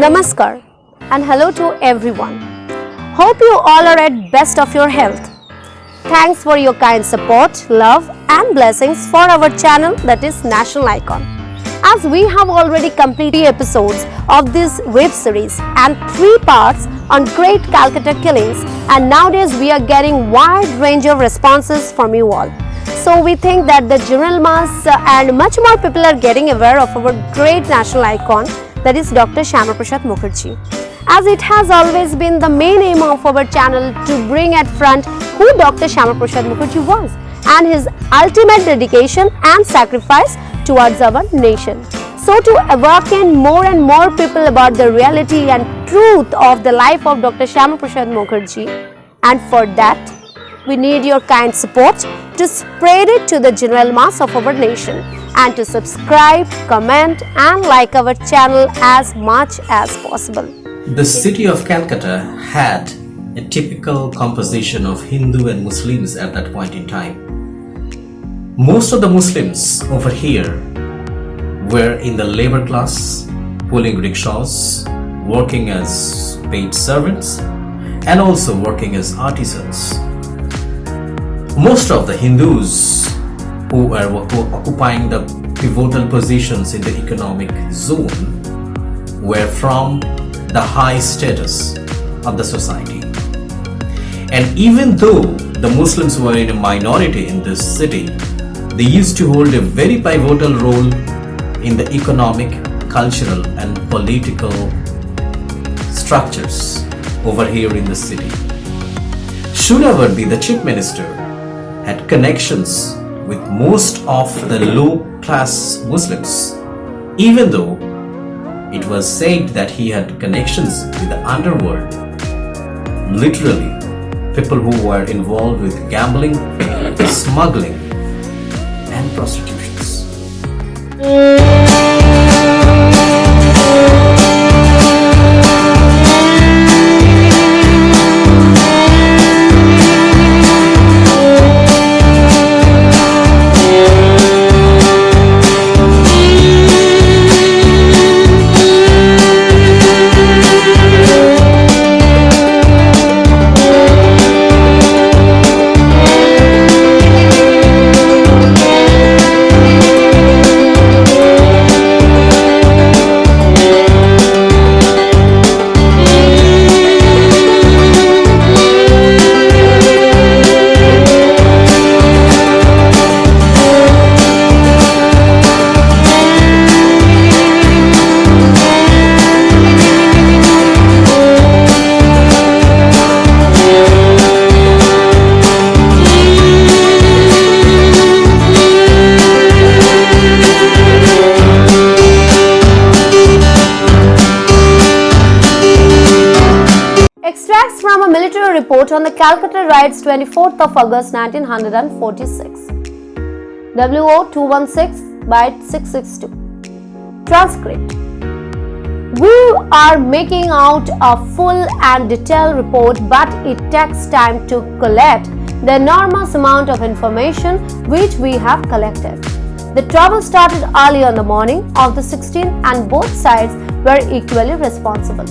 Namaskar and hello to everyone. Hope you all are at best of your health. Thanks for your kind support, love and blessings for our channel that is National Icon. As we have already completed episodes of this web series and 3 parts on great Calcutta killings, and nowadays we are getting wide range of responses from you all. So we think that the general mass and much more people are getting aware of our great national icon, that is Dr. Shyama Prasad Mukherjee. As it has always been the main aim of our channel to bring at front who Dr. Shyama Prasad Mukherjee was and his ultimate dedication and sacrifice towards our nation. So to awaken more and more people about the reality and truth of the life of Dr. Shyama Prasad Mukherjee, and for that we need your kind support to spread it to the general mass of our nation, and to subscribe, comment and like our channel as much as possible. The city of Calcutta had a typical composition of Hindu and Muslims at that point in time. Most of the Muslims over here were in the labor class, pulling rickshaws, working as paid servants and also working as artisans. Most of the Hindus who were occupying the pivotal positions in the economic zone were from the high status of the society. And even though the Muslims were in a minority in this city, they used to hold a very pivotal role in the economic, cultural and political structures over here in the city. Shuravardi, the chief minister, had connections with most of the low-class Muslims, even though it was said that he had connections with the underworld. Literally, people who were involved with gambling, smuggling and prostitutions. Extracts from a military report on the Calcutta riots 24th of August 1946. WO 216 byte 662. Transcript. We are making out a full and detailed report, but it takes time to collect the enormous amount of information which we have collected. The trouble started early on the morning of the 16th and both sides were equally responsible.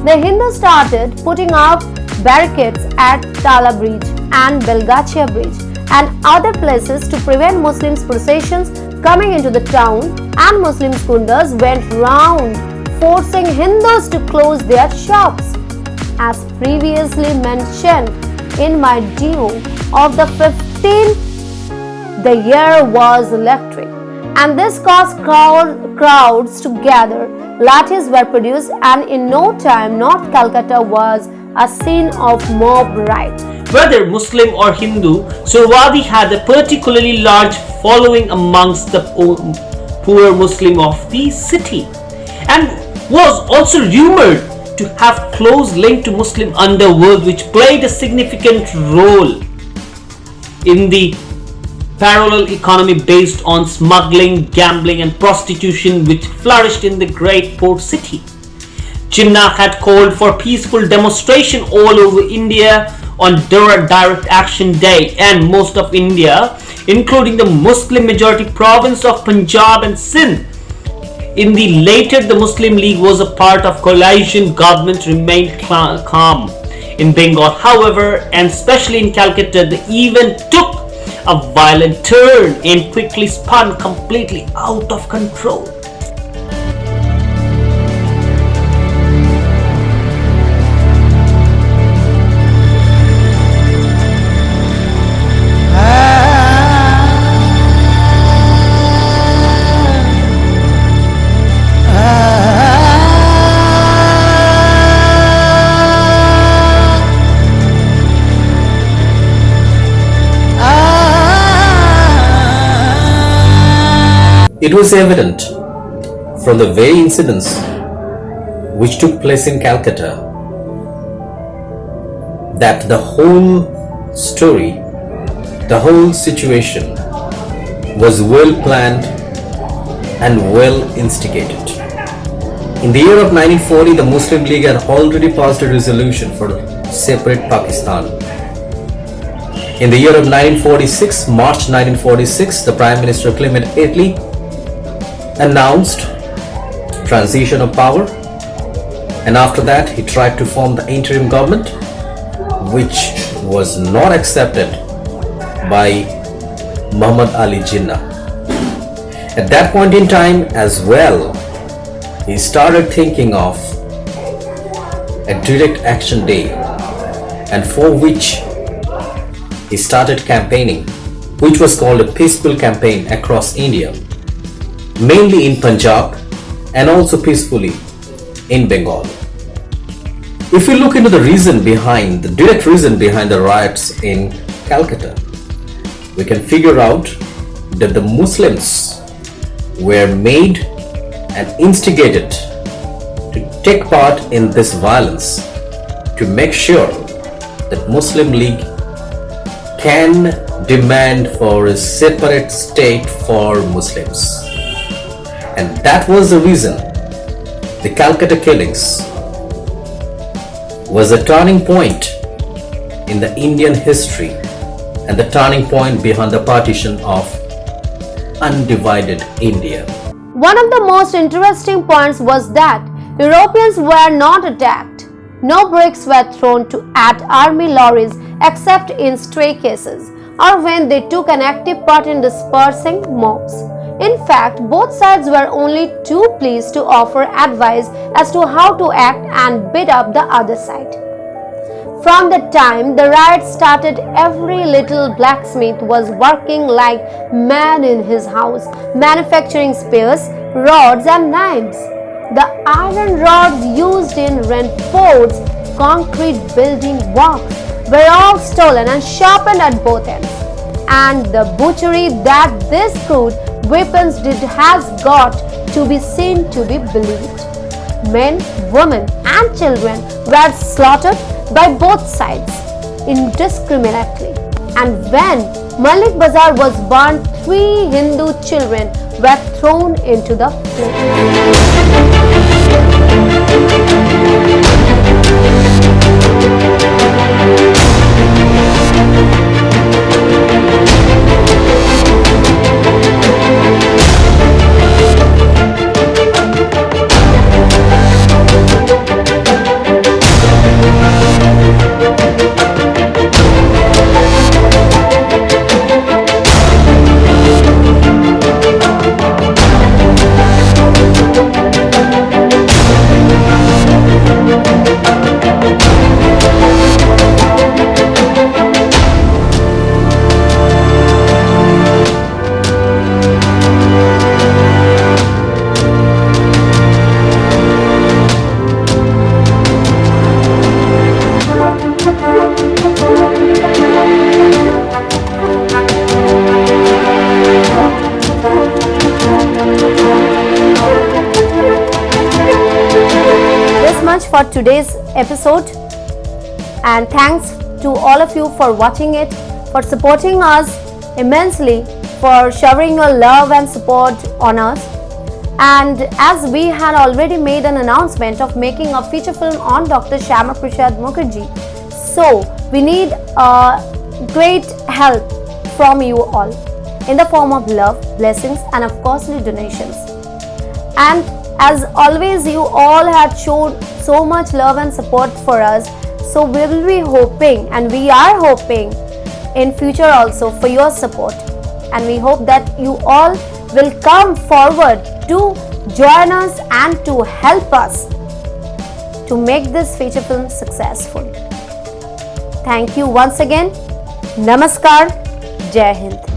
The Hindus started putting up barricades at Tala Bridge and Belgachia Bridge and other places to prevent Muslims processions coming into the town, and Muslim skundas went round forcing Hindus to close their shops. As previously mentioned in my demo of the 15th, the year was electric, and this caused crowds to gather. Lathis were produced, and in no time North Calcutta was a scene of mob riot. Whether Muslim or Hindu, Suhrawardi had a particularly large following amongst the poor Muslim of the city, and was also rumored to have close link to Muslim underworld, which played a significant role in the parallel economy based on smuggling, gambling and prostitution which flourished in the great port city. Jinnah had called for peaceful demonstration all over India on Direct Action Day, and most of India, including the Muslim majority province of Punjab and Sindh, in the later the Muslim League was a part of coalition government remained calm in Bengal. However, and especially in Calcutta, the event took a violent turn and quickly spun completely out of control. It was evident from the very incidents which took place in Calcutta that the whole story, the whole situation was well planned and well instigated. In the year of 1940, the Muslim League had already passed a resolution for separate Pakistan. In the year of 1946, March 1946, the Prime Minister Clement Attlee announced transition of power, and after that he tried to form the interim government, which was not accepted by Muhammad Ali Jinnah. At that point in time as well, he started thinking of a direct action day, and for which he started campaigning, which was called a peaceful campaign across India, mainly in Punjab and also peacefully in Bengal. If we look into the direct reason behind the riots in Calcutta, we can figure out that the Muslims were made and instigated to take part in this violence to make sure that Muslim League can demand for a separate state for Muslims. And that was the reason the Calcutta killings was a turning point in the Indian history and the turning point behind the partition of undivided India. One of the most interesting points was that Europeans were not attacked. No bricks were thrown at army lorries except in stray cases or when they took an active part in dispersing mobs. In fact, both sides were only too pleased to offer advice as to how to act and beat up the other side. From the time the riot started, every little blacksmith was working like mad in his house, manufacturing spears, rods and knives. The iron rods used in reinforced concrete building works were all stolen and sharpened at both ends. And the butchery that this crude weapons did has got to be seen to be believed. Men, women and children were slaughtered by both sides indiscriminately. And when Malik Bazar was burned, 3 Hindu children were thrown into the for today's episode, and thanks to all of you for watching it, for supporting us immensely, for showering your love and support on us. And as we had already made an announcement of making a feature film on Dr. Shyama Prasad Mukherjee, so we need great help from you all in the form of love, blessings and of course donations. And as always, you all had shown so much love and support for us. So we will be hoping, and we are hoping in future also for your support. And we hope that you all will come forward to join us and to help us to make this feature film successful. Thank you once again. Namaskar. Jai Hind.